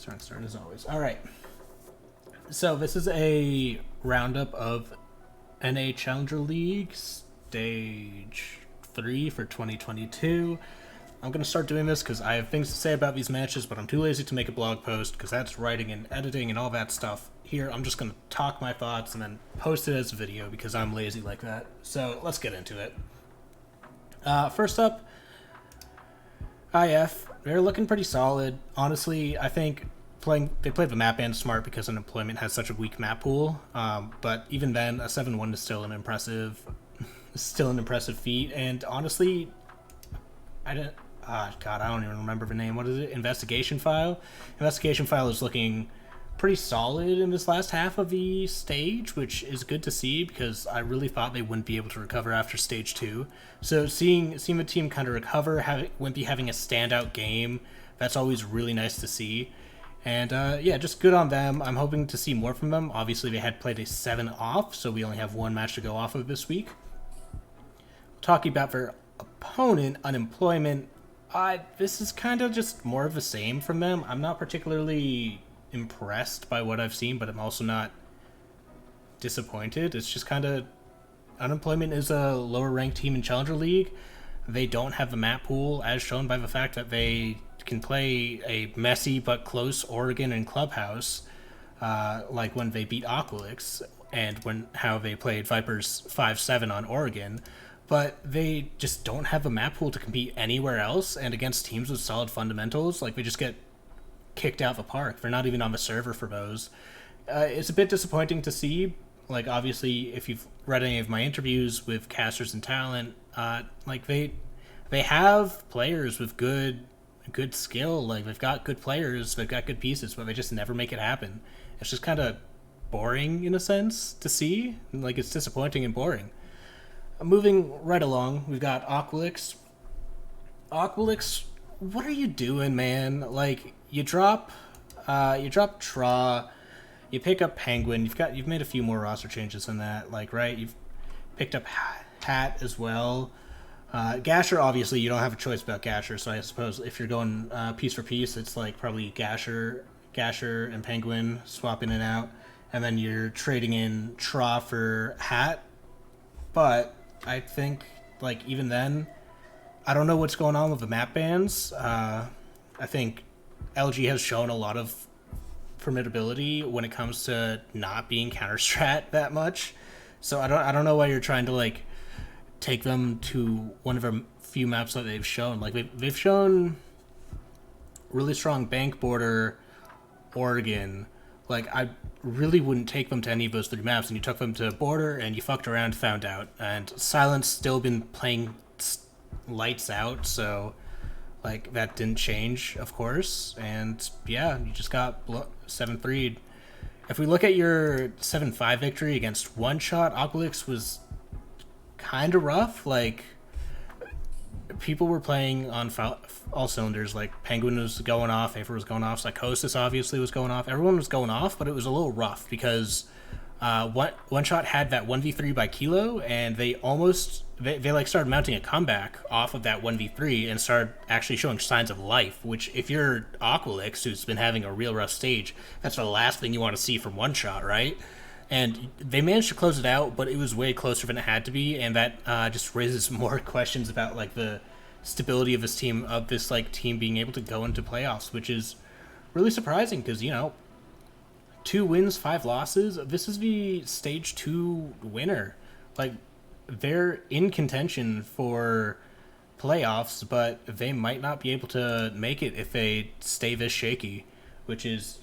Turn start as always. All right. So this is a roundup of NA Challenger League Stage 3 for 2022. I'm going to start doing this because I have things to say about these matches, but I'm too lazy to make a blog post because that's writing and editing and all that stuff. Here, I'm just going to talk my thoughts and then post it as a video because I'm lazy like that. So let's get into it. First up, IF. They're looking pretty solid. Honestly, I think they played the map ban smart because Unemployment has such a weak map pool. But even then, a 7-1 is still an impressive feat. And honestly, I don't even remember the name. What is it? Investigation File. Investigation File is looking pretty solid in this last half of the stage, which is good to see because I really thought they wouldn't be able to recover after stage 2. So seeing the team kind of recover, Wimpy having a standout game, that's always really nice to see. And yeah, just good on them. I'm hoping to see more from them. Obviously, they had Playday 7 off, so we only have one match to go off of this week. Talking about their opponent, Unemployment, this is kind of just more of the same from them. I'm not particularly impressed by what I've seen, but I'm also not disappointed. It's just kind of Unemployment is a lower ranked team in Challenger League. They don't have the map pool as shown by the fact that they can play a messy but close Oregon and Clubhouse, like when they beat Aqualix and how they played Vipers 5-7 on Oregon. But they just don't have a map pool to compete anywhere else, and against teams with solid fundamentals, like, they just get kicked out the park. They're not even on the server for those. It's a bit disappointing to see. Like, obviously, if you've read any of my interviews with casters and talent, like, they have players with good skill. Like, they've got good players, they've got good pieces, but they just never make it happen. It's just kind of boring in a sense to see. Like, it's disappointing and boring. Moving right along, we've got Aqualix. Aqualix, what are you doing, man? Like, you drop Tra, you pick up Penguin. You've made a few more roster changes than that, like, right? You've picked up Hat as well. Gasher, obviously, you don't have a choice about Gasher, so I suppose if you're going piece for piece, it's like probably Gasher and Penguin swapping it out, and then you're trading in Tra for Hat. But I think, like, even then, I don't know what's going on with the map bans. I think LG has shown a lot of formidability when it comes to not being counter-strat that much. So I don't know why you're trying to, like, take them to one of our few maps that they've shown. Like, they've shown really strong bank border, Oregon. Like, I really wouldn't take them to any of those 3 maps, and you took them to border and you fucked around, found out. And Silence still been playing lights out, so, like, that didn't change, of course. And yeah, you just got 7-3'd. If we look at your 7-5 victory against One Shot, Aqualix was kind of rough. Like, people were playing on all cylinders. Like, Penguin was going off, Afer was going off, Psychosis obviously was going off. Everyone was going off, but it was a little rough because One Shot had that 1v3 by Kilo, and they like started mounting a comeback off of that 1v3 and started actually showing signs of life, which, if you're Aqualix, who's been having a real rough stage, that's the last thing you want to see from One Shot, right? And they managed to close it out, but it was way closer than it had to be, and that just raises more questions about, like, the stability of this team being able to go into playoffs, which is really surprising because, 2 wins, 5 losses. This is the stage 2 winner. Like, they're in contention for playoffs, but they might not be able to make it if they stay this shaky, which is,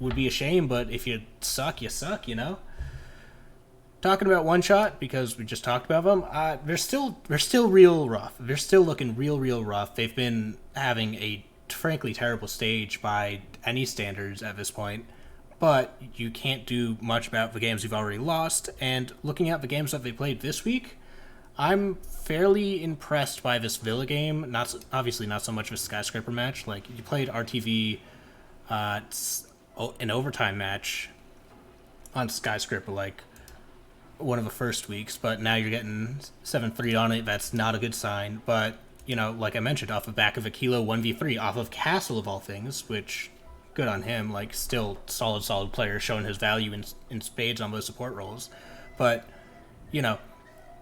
would be a shame, but if you suck, you suck, Talking about One Shot, because we just talked about them, they're still real rough. They're still looking real rough. They've been having a frankly terrible stage by any standards at this point, but you can't do much about the games you've already lost. And looking at the games that they played this week, I'm fairly impressed by this Villa game. Obviously not so much of a Skyscraper match. Like, you played RTV an overtime match on Skyscraper, like, one of the first weeks, but now you're getting 7-3 on it. That's not a good sign. But, like I mentioned, off the back of a Kilo 1v3, off of Castle of all things, which good on him. Like, still solid player, showing his value in spades on those support roles. But you know,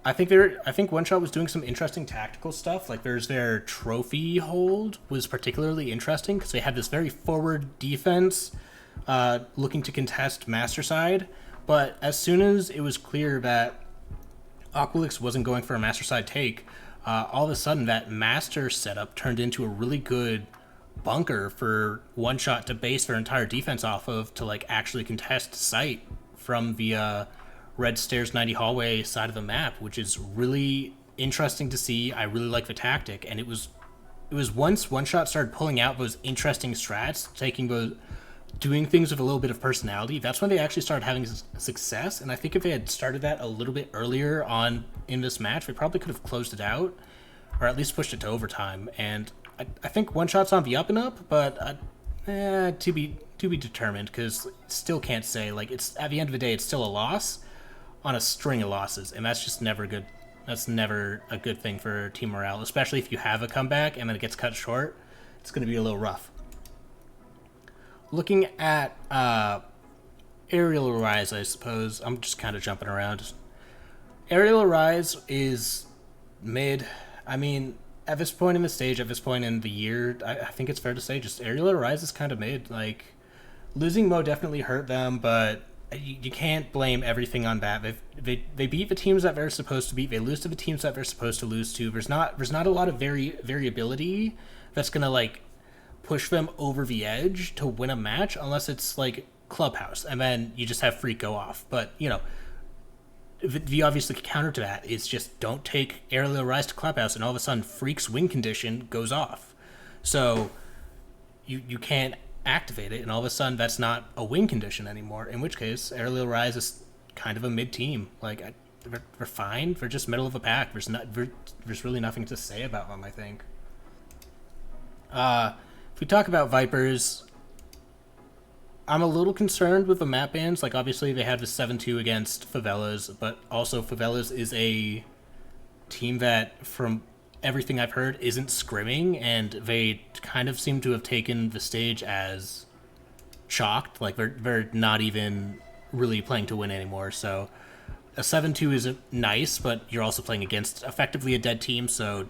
I think One Shot was doing some interesting tactical stuff. Like there's their trophy hold was particularly interesting because they had this very forward defense, looking to contest Master Side. But as soon as it was clear that Aqualix wasn't going for a Master Side take, all of a sudden that Master setup turned into a really good bunker for One Shot to base their entire defense off of to like actually contest site from the Red Stairs 90 hallway side of the map, which is really interesting to see. I really like the tactic, and it was once One Shot started pulling out those interesting strats, taking those, doing things with a little bit of personality. That's when they actually started having success. And I think if they had started that a little bit earlier on in this match, they probably could have closed it out, or at least pushed it to overtime. And I think One Shot's on the up and up, but to be determined, because still can't say. Like, it's at the end of the day, it's still a loss on a string of losses, and that's just never good. That's never a good thing for team morale, especially if you have a comeback and then it gets cut short. It's going to be a little rough. Looking at Aerial Rise, I suppose. I'm just kind of jumping around. Aerial Rise is mid. I mean, at this point in the stage, at this point in the year, I think it's fair to say just Aerial Rise is kind of mid. Like, losing Mo definitely hurt them, but you can't blame everything on that. They beat the teams that they're supposed to beat. They lose to the teams that they're supposed to lose to. There's not a lot of variability that's gonna like push them over the edge to win a match unless it's like Clubhouse, and then you just have Freak go off. But you know, the obviously counter to that is just don't take Aerial Rise to Clubhouse, and all of a sudden Freak's win condition goes off. So you can't activate it, and all of a sudden that's not a win condition anymore, in which case Aerial Rise is kind of a mid team. Like, they're fine, they're just middle of the pack. There's really nothing to say about them, I think. If we talk about Vipers, I'm a little concerned with the map bans. Like, obviously they had the 7-2 against Favelas, but also Favelas is a team that, from everything I've heard, isn't scrimming, and they kind of seem to have taken the stage as chalked. Like, they're not even really playing to win anymore. So a 7-2 is nice, but you're also playing against effectively a dead team, so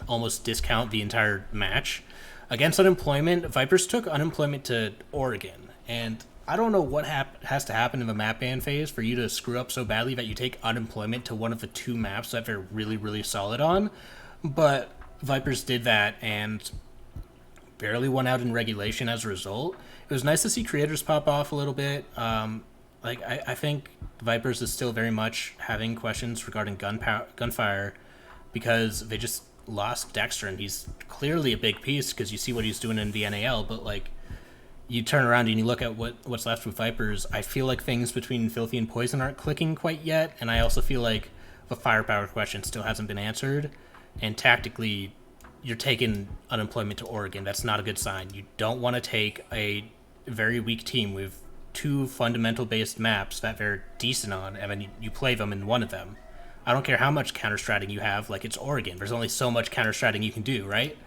almost discount the entire match. Against Unemployment, Vipers took Unemployment to Oregon, and I don't know what has to happen in the map ban phase for you to screw up so badly that you take Unemployment to one of the two maps that they're really, really solid on. But Vipers did that and barely won out in regulation as a result. It was nice to see creators pop off a little bit. I think Vipers is still very much having questions regarding gunfire because they just lost Dexter, and he's clearly a big piece because you see what he's doing in the NAL, but like, you turn around and you look at what's left with Vipers, I feel like things between Filthy and Poison aren't clicking quite yet, and I also feel like the firepower question still hasn't been answered. And tactically, you're taking Unemployment to Oregon. That's not a good sign. You don't want to take a very weak team with two fundamental-based maps that they're decent on, and then you play them in one of them. I don't care how much counter-stratting you have. Like, it's Oregon. There's only so much counter-stratting you can do, right?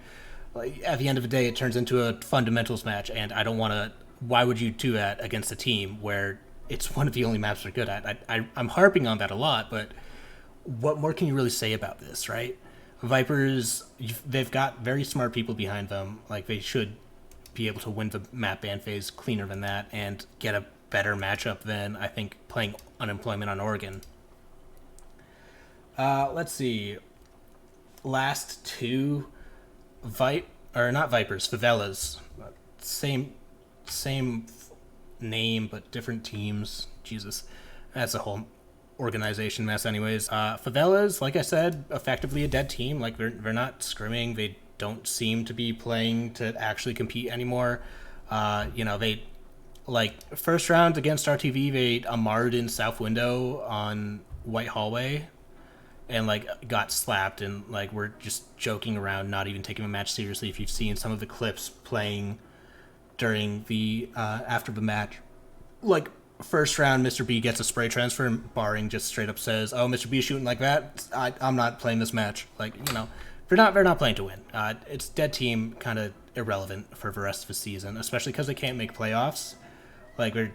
Like, at the end of the day, it turns into a fundamentals match, and I don't want to... Why would you do that against a team where it's one of the only maps they're good at? I'm harping on that a lot, but what more can you really say about this, right? Vipers, they've got very smart people behind them. Like, they should be able to win the map ban phase cleaner than that and get a better matchup than, I think, playing Unemployment on Oregon. Let's see. Last two, not Vipers, Favelas. Same name, but different teams. Jesus, that's a whole organization mess anyways. Favelas, like I said, effectively a dead team. Like, they're not scrimming. They don't seem to be playing to actually compete anymore. They, like, first round against RTV, they Amar'd in South Window on White Hallway and, like, got slapped, and, like, we're just joking around, not even taking the match seriously. If you've seen some of the clips playing during the after the match, like, first round, Mr. B gets a spray transfer, and Barring just straight up says, "Oh, Mr. B is shooting like that. I'm not playing this match." Like, they're not playing to win. It's dead team, kind of irrelevant for the rest of the season, especially because they can't make playoffs. Like, they're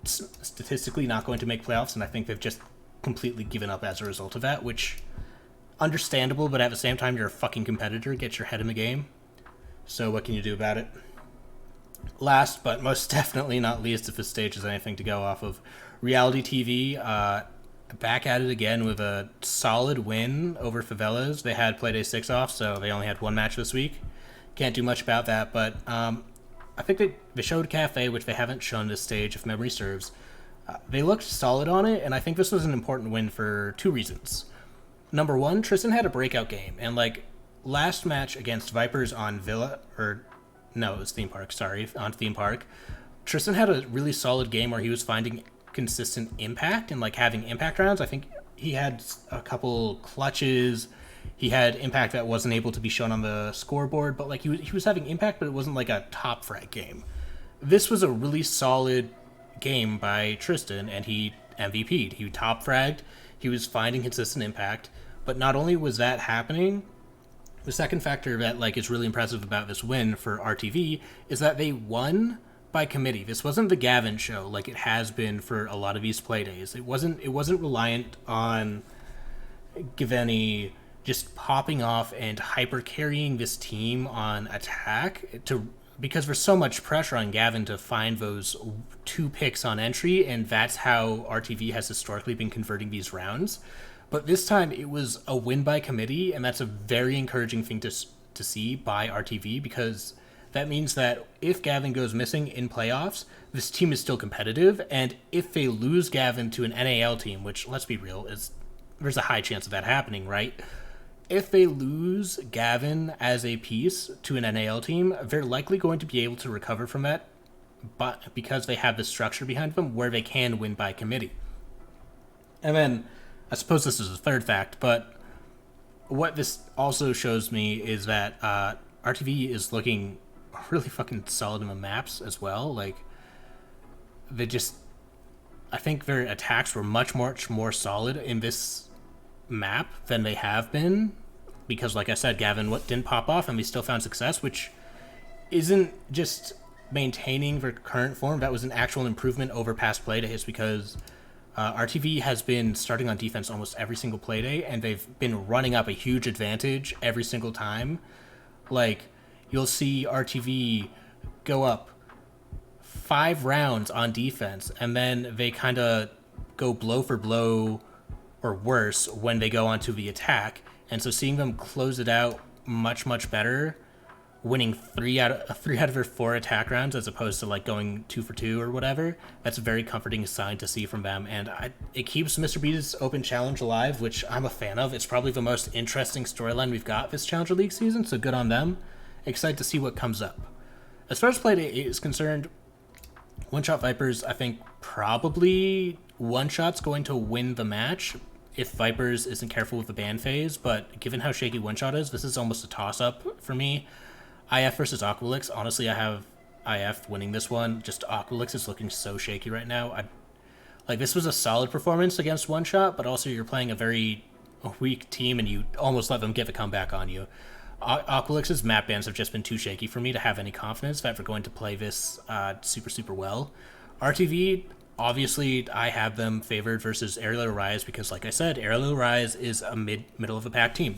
statistically not going to make playoffs, and I think they've just completely given up as a result of that, which, understandable, but at the same time, you're a fucking competitor. Get your head in the game. So what can you do about it? Last, but most definitely not least, if this stage is anything to go off of, reality TV, back at it again with a solid win over Favelas. They had Playday 6 off, so they only had one match this week. Can't do much about that, but I think they showed Cafe, which they haven't shown this stage, if memory serves. They looked solid on it, and I think this was an important win for two reasons. Number one, Tristan had a breakout game, and like last match against Vipers on Villa, or no, it was Theme Park, sorry, on Theme Park, Tristan had a really solid game where he was finding consistent impact and like having impact rounds. I think he had a couple clutches. He had impact that wasn't able to be shown on the scoreboard, but like he was having impact, but it wasn't like a top frag game. This was a really solid game by Tristan, and he MVP'd. He top fragged. He was finding consistent impact. But not only was that happening, the second factor that like is really impressive about this win for RTV is that they won by committee. This wasn't the Gavin show like it has been for a lot of these play days. It wasn't reliant on Gaveni just popping off and hyper carrying this team on attack because there's so much pressure on Gavin to find those 2 picks on entry, and that's how RTV has historically been converting these rounds. But this time it was a win by committee, and that's a very encouraging thing to see by RTV, because that means that if Gavin goes missing in playoffs, this team is still competitive, and if they lose Gavin to an NAL team, which, let's be real, there's a high chance of that happening, right? If they lose Gavin as a piece to an NAL team, they're likely going to be able to recover from that, but because they have the structure behind them where they can win by committee. And then, I suppose this is a third fact, but what this also shows me is that RTV is looking really fucking solid in the maps as well. Like, I think their attacks were much more solid in this map than they have been, because like I said, Gavin didn't pop off and we still found success, which isn't just maintaining their current form. That was an actual improvement over past play days, because RTV has been starting on defense almost every single play day, and they've been running up a huge advantage every single time. Like, you'll see RTV go up 5 rounds on defense, and then they kind of go blow for blow or worse when they go onto the attack. And so seeing them close it out much better, winning 3 out of their 4 attack rounds as opposed to like going 2 for 2 or whatever, that's a very comforting sign to see from them. And it keeps Mr. B's Open Challenge alive, which I'm a fan of. It's probably the most interesting storyline we've got this Challenger League season, so good on them. Excited to see what comes up. As far as Playday is concerned, One Shot Vipers, I think probably One Shot's going to win the match if Vipers isn't careful with the ban phase, but given how shaky One Shot is, this is almost a toss-up for me. IF versus Aqualix, honestly, I have IF winning this one. Just Aqualix is looking so shaky right now. This was a solid performance against One Shot, but also you're playing a very weak team and you almost let them get the comeback on you. Aqualix's map bans have just been too shaky for me to have any confidence that we're going to play this super well. RTV, obviously, I have them favored versus Aerial Rise because, like I said, Aerial Rise is a middle of the pack team.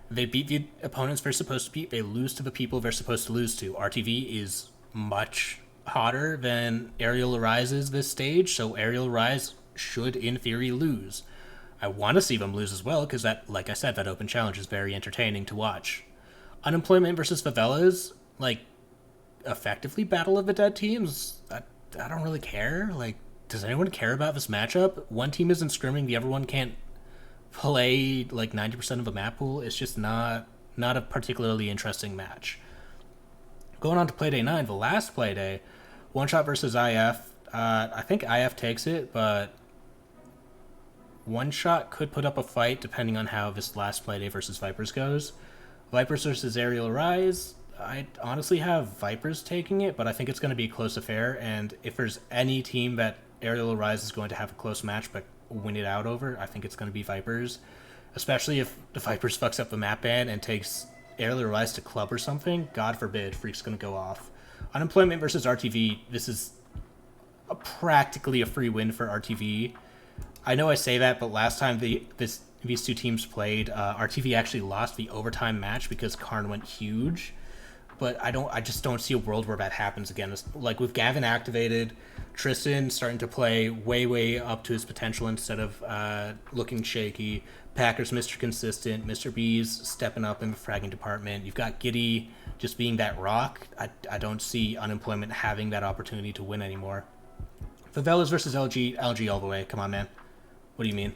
They beat the opponents they're supposed to beat. They lose to the people they're supposed to lose to. RTV is much hotter than Aerial Rise is this stage, so Aerial Rise should, in theory, lose. I want to see them lose as well, because that, like I said, that open challenge is very entertaining to watch. Unemployment versus Favelas, effectively Battle of the Dead teams. I don't really care. Does anyone care about this matchup? One team isn't scrimming, the other one can't play 90% of a map pool. It's just not a particularly interesting match. Going on to Playday 9, the last Playday, One Shot versus IF. I think IF takes it, but One Shot could put up a fight depending on how this last Playday versus Vipers goes. Vipers versus Aerial Rise, I honestly have Vipers taking it, but I think it's going to be a close affair, and if there's any team that Aerial Rise is going to have a close match but win it out over, I think it's going to be Vipers, especially if the Vipers fucks up the map ban and takes Airly Rise to Club or something, God forbid, Freak's going to go off. Unemployment versus RTV, this is practically a free win for RTV. I know I say that, but last time these two teams played, RTV actually lost the overtime match because Karn went huge. But I just don't see a world where that happens again. Like with Gavin activated, Tristan starting to play way up to his potential instead of looking shaky. Packers Mr. Consistent, Mr. B's stepping up in the fragging department. You've got Giddy just being that rock. I don't see Unemployment having that opportunity to win anymore. Favelas versus LG all the way. Come on, man. What do you mean?